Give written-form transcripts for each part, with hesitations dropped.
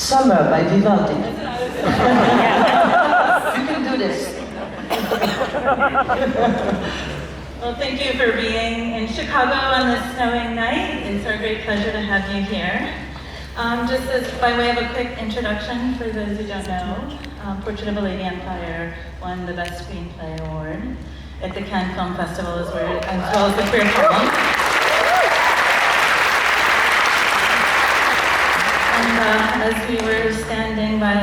Summer by Vivaldi. You can do this. Well, thank you for being in Chicago on this snowing night. It's our great pleasure to have you here. Just as by way of a quick introduction for those who don't know, Portrait of a Lady Empire won the Best Screenplay Award at the Cannes Film Festival as well as the Queer Film. And as we were standing by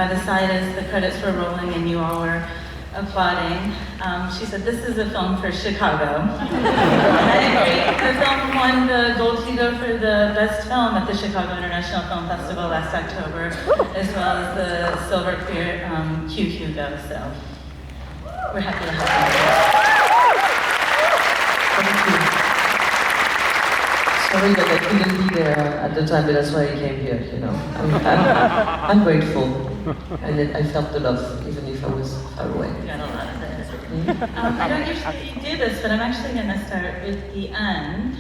the side as the credits were rolling and you all were applauding, she said, "This is a film for Chicago." And I agree. The film won the Gold Hugo for the Best Film at the Chicago International Film Festival last October, as well as the Silver Queer Q Hugo. So we're happy to have you. Thank you. Sorry that I couldn't be there at the time, but that's why I came here, you know. I'm grateful, and I felt the love, even if I was far away. You got a lot of it. I don't usually do this, but I'm actually going to start with the end.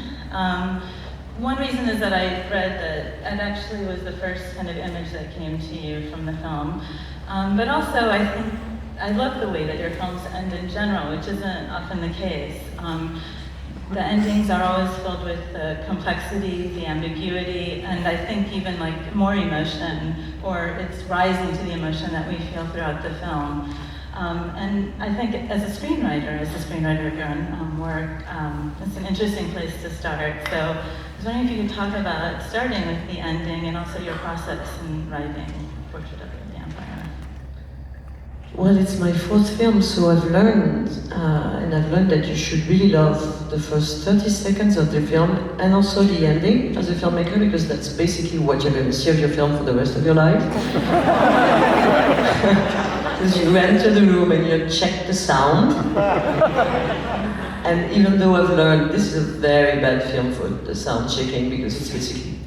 One reason is that I read that it actually was the first kind of image that came to you from the film. But also, I think, I love the way that your films end in general, which isn't often the case. The endings are always filled with the complexity, the ambiguity, and I think even like more emotion, or it's rising to the emotion that we feel throughout the film. And I think as a screenwriter of your own work, it's an interesting place to start. So I was wondering if you could talk about starting with the ending and also your process in writing Portrait of the Empire. Well, it's my fourth film, so I've learned that you should really love the first 30 seconds of the film and also the ending as a filmmaker, because that's basically what you're going to see of your film for the rest of your life. Because you enter the room and you check the sound. And even though I've learned this is a very bad film for the sound checking, because it's basically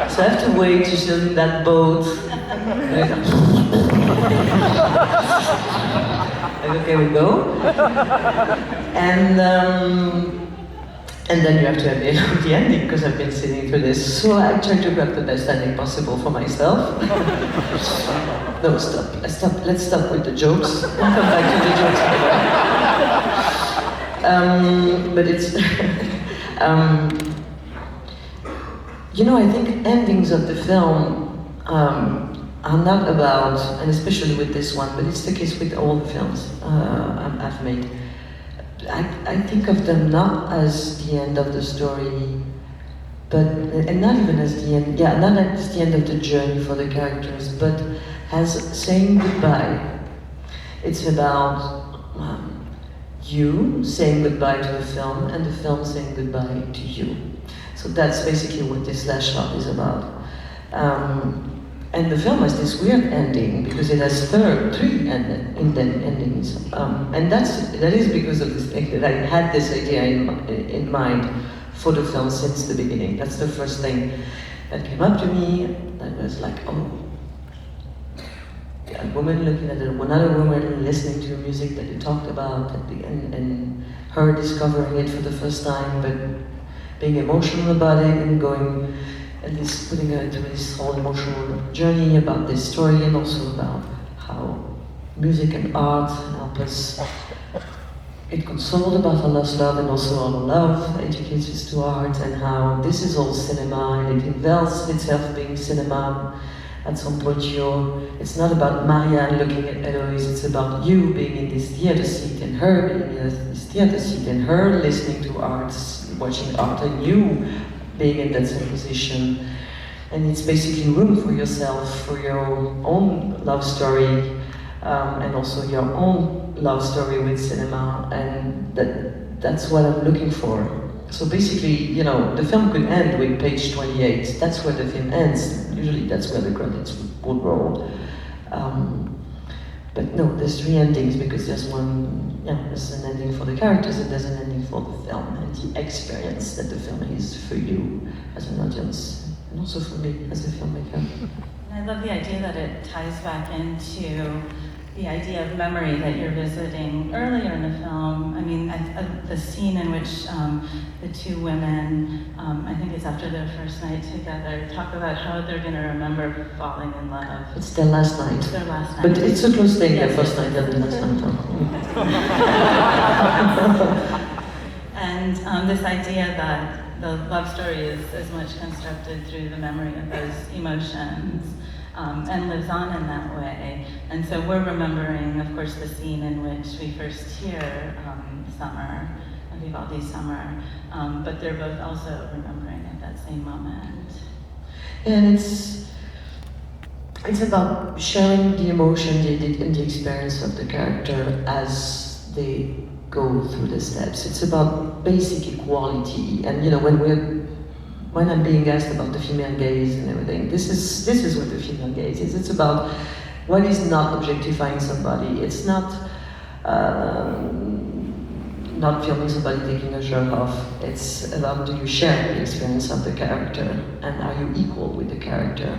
so I have to wait to sit in that boat. Like, okay, we go. And then you have to have the ending, because I've been sitting through this. So I try to grab the best ending possible for myself. No, stop. Let's stop with the jokes. We'll come back to the jokes. But it's... you know, I think endings of the film are not about, and especially with this one, but it's the case with all the films I've made. I think of them not as the end of the story, and not even as the end, not as the end of the journey for the characters, but as saying goodbye. It's about you saying goodbye to the film, and the film saying goodbye to you. So that's basically what this last shot is about. And the film has this weird ending because it has three endings. And that is because of this thing that I had this idea in mind for the film since the beginning. That's the first thing that came up to me. That was like, oh, a woman looking at another woman, listening to music that you talked about, and her discovering it for the first time, but being emotional about it and going, at least putting her into this whole emotional journey about this story, and also about how music and art help us get consoled about our lost love, and also our love educates us to art, and how this is all cinema, and it envelops itself being cinema. At some point, it's not about Marianne looking at Eloise, it's about you being in this theater seat, and her being in this theater seat, and her listening to art, watching art, and you being in that same position. And it's basically room for yourself, for your own love story, and also your own love story with cinema, and that's what I'm looking for. So basically, you know, the film could end with page 28. That's where the film ends. Usually that's where the credits would roll. But no, there's three endings, because there's there's an ending for the characters, and there's an ending for the film, and the experience that the film is for you as an audience, and also for me as a filmmaker. I love the idea that it ties back into the idea of memory that you're visiting earlier in the film. I mean, the scene in which the two women, I think it's after their first night together, talk about how they're going to remember falling in love. It's their last night. It's their last night. But it's a close thing, Yes, their first yes. night and the last night. And this idea that the love story is as much constructed through the memory of those emotions and lives on in that way. And so we're remembering, of course, the scene in which we first hear Summer, Vivaldi's Summer, but they're both also remembering at that same moment. And it's about sharing the emotion and the experience of the character as they go through the steps. It's about basic equality, and you know, when I'm being asked about the female gaze and everything, this is what the female gaze is. It's about what is not objectifying somebody. It's not filming somebody taking a shirt off. It's about, do you share the experience of the character, and are you equal with the character?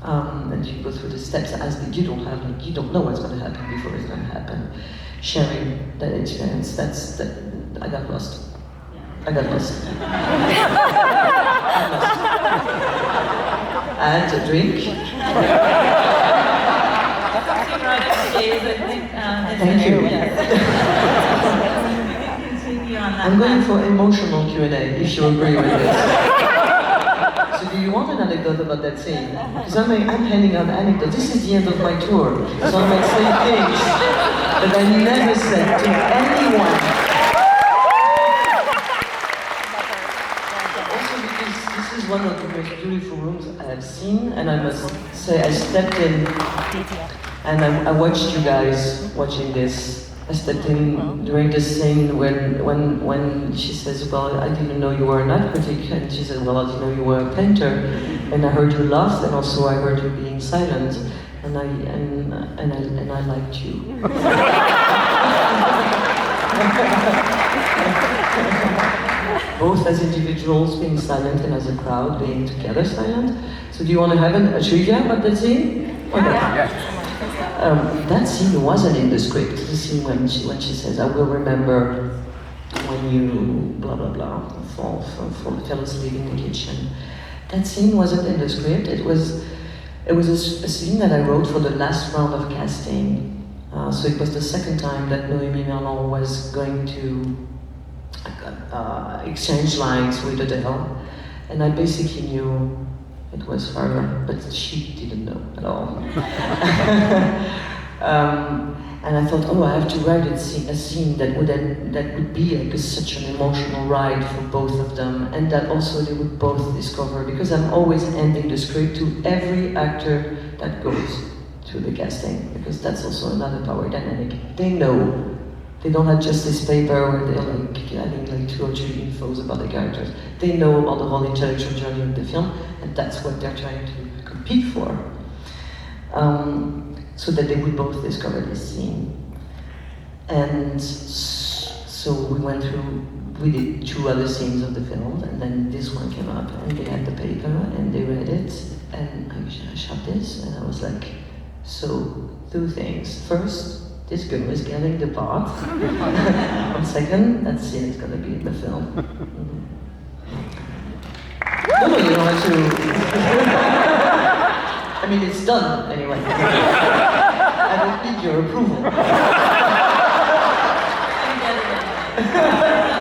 And you go through the steps as you don't know what's going to happen before it's going to happen. Sharing that experience, I got lost. I got lost. I had a drink. Thank you. I'm going for emotional Q&A, if you agree with this. So do you want an anecdote about that scene? Because I'm handing out anecdotes. This is the end of my tour. So I might say things that I never said to anyone. Also because this is one of the most beautiful rooms I have seen, and I must say I stepped in and I watched you guys watching this. I stepped in during the scene when she says, well, I didn't know you were an art critic, and she said, well, I didn't know you were a painter, and I heard you laugh, and also I heard you being silent, and I liked you. Both as individuals being silent and as a crowd being together silent. So do you want to have a trivia about that scene? Okay. Yeah. That scene wasn't in the script. The scene when she says, I will remember when you blah blah blah fell asleep in the kitchen. That scene wasn't in the script. It was a scene that I wrote for the last round of casting. So it was the second time that Noémie Merlan was going to exchange lines with Adele, and I basically knew it was her, but she didn't know at all. And I thought, oh, I have to write a scene that would be like such an emotional ride for both of them, and that also they would both discover, because I'm always ending the script to every actor that goes to the casting, because that's also another power dynamic. They know. They don't have just this paper where they're like adding like 2 or 3 infos about the characters. They know about the whole intellectual journey of the film, and that's what they're trying to compete for. So that they would both discover this scene. And so we did 2 other scenes of the film, and then this one came up, and they had the paper, and they read it, and I shot this, and I was like, so 2 things. First, this girl is getting the part. And second, that scene is going to be in the film. No, you don't have to. I mean, it's done anyway. I don't need your approval.